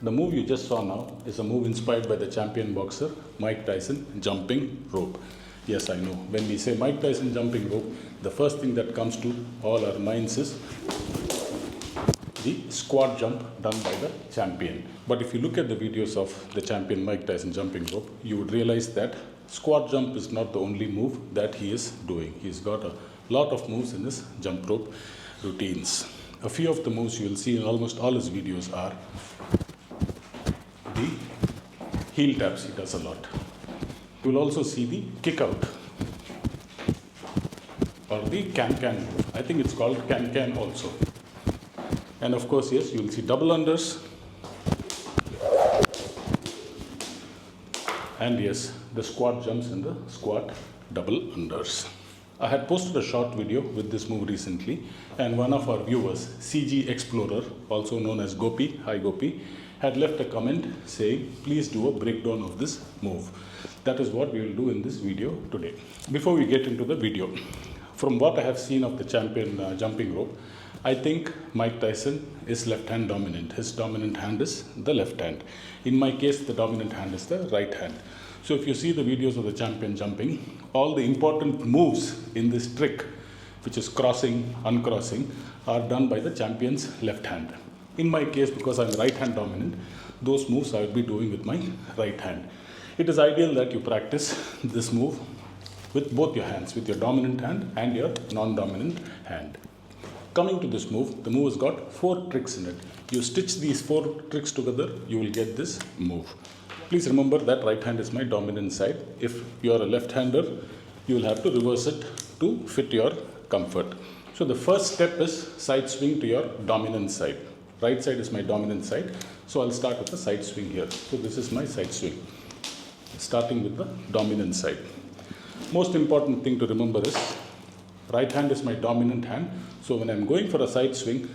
The move you just saw now is a move inspired by the champion boxer Mike Tyson, jumping rope. Yes, I know. When we say Mike Tyson jumping rope, the first thing that comes to all our minds is the squat jump done by the champion. But if you look at the videos of the champion Mike Tyson jumping rope, you would realize that squat jump is not the only move that he is doing. He's got a lot of moves in his jump rope routines. A few of the moves you will see in almost all his videos are the heel taps. He does a lot. You will also see the kick out or the can-can move. I think it's called can-can also. And of course, yes, you will see double unders. And yes, the squat jumps and the squat double unders. I had posted a short video with this move recently, and one of our viewers, CG Explorer, also known as Gopi, hi Gopi, had left a comment saying, please do a breakdown of this move. That is what we will do in this video today. Before we get into the video, from what I have seen of the champion jumping rope, I think Mike Tyson is left hand dominant. His dominant hand is the left hand. In my case, the dominant hand is the right hand. So if you see the videos of the champion jumping, all the important moves in this trick, which is crossing, uncrossing, are done by the champion's left hand. In my case, because I'm right hand dominant, those moves I will be doing with my right hand. It is ideal that you practice this move with both your hands, with your dominant hand and your non-dominant hand. Coming to this move, the move has got 4 tricks in it. You stitch these 4 tricks together, you will get this move. Please remember that right hand is my dominant side. If you are a left-hander, you will have to reverse it to fit your comfort. So the first step is side swing to your dominant side. Right side is my dominant side. So I'll start with the side swing here. So this is my side swing, starting with the dominant side. Most important thing to remember is right hand is my dominant hand. So when I'm going for a side swing,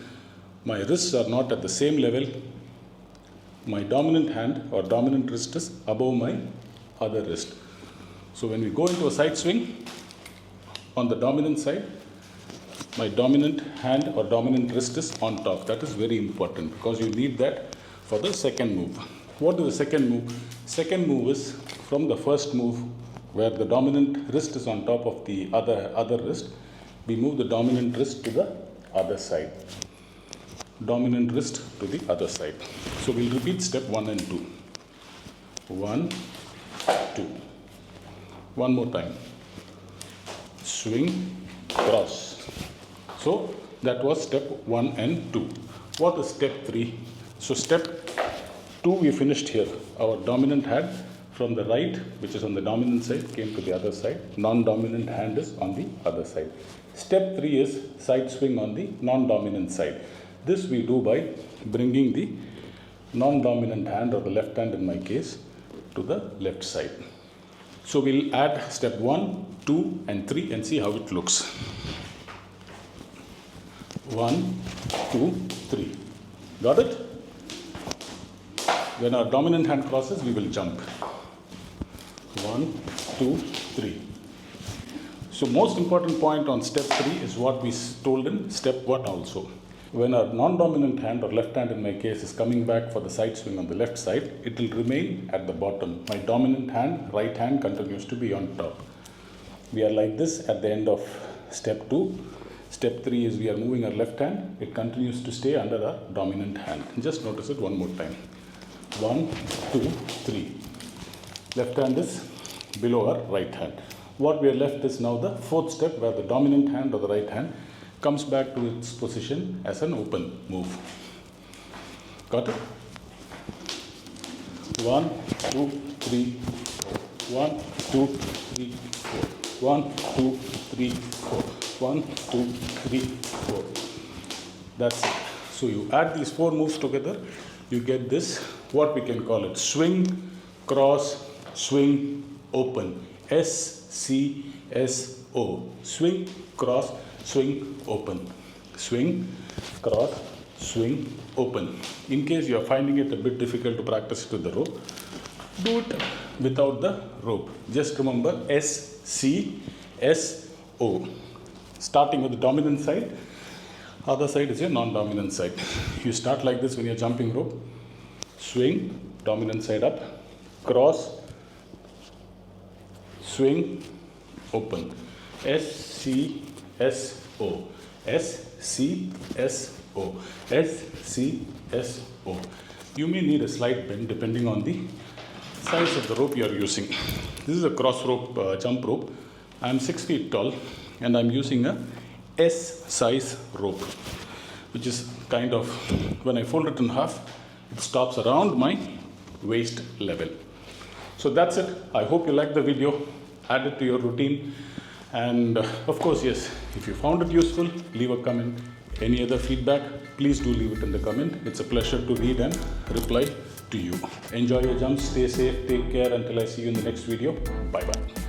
my wrists are not at the same level. My dominant hand or dominant wrist is above my other wrist. So when we go into a side swing, on the dominant side, my dominant hand or dominant wrist is on top. That is very important because you need that for the second move. What is the second move? Second move is from the first move where the dominant wrist is on top of the other wrist. We move the dominant wrist to the other side. Dominant wrist to the other side. So we'll repeat step 1 and 2. 1, 2. One more time. Swing, cross. So that was step 1 and 2. What is step 3? So step 2 we finished here. Our dominant hand from the right, which is on the dominant side, came to the other side. Non-dominant hand is on the other side. Step 3 is side swing on the non-dominant side. This we do by bringing the non-dominant hand or the left hand in my case to the left side. So we'll add step 1, 2 and 3 and see how it looks. 1, 2, 3. Got it? When our dominant hand crosses, we will jump. 1, 2, 3. So most important point on step 3 is what we told in step 1 also. When our non-dominant hand or left hand in my case is coming back for the side swing on the left side, it will remain at the bottom. My dominant hand, right hand continues to be on top. We are like this at the end of step 2. Step 3 is we are moving our left hand. It continues to stay under our dominant hand. Just notice it one more time. 1, 2, 3. Left hand is below our right hand. What we are left is now the 4th step where the dominant hand or the right hand comes back to its position as an open move. Got it? 1, 2, 3, 4. 1, 2, 3, 4. 1, 2, 3, 4. 1, 2, 3, 4. That's it. So you add these 4 moves together, you get this, what we can call it, swing, cross, swing, open. S-C-S-O. Swing, cross, swing, open. Swing, cross, swing, open. In case you are finding it a bit difficult to practice it with the rope, do it without the rope. Just remember S-C-S-O. Starting with the dominant side, other side is your non-dominant side. You start like this when you're jumping rope. swing, dominant side up, cross, swing, open. S, C, S, O. S, C, S, O. S, C, S, O. You may need a slight bend depending on the size of the rope you are using. This is a cross rope, jump rope. I am 6 feet tall and I am using a S size rope, which is kind of, when I fold it in half, it stops around my waist level. So that's it. I hope you liked the video. Add it to your routine. And of course, yes, if you found it useful, leave a comment. Any other feedback, please do leave it in the comment. It's a pleasure to read and reply to you. Enjoy your jumps, stay safe, take care until I see you in the next video. Bye bye.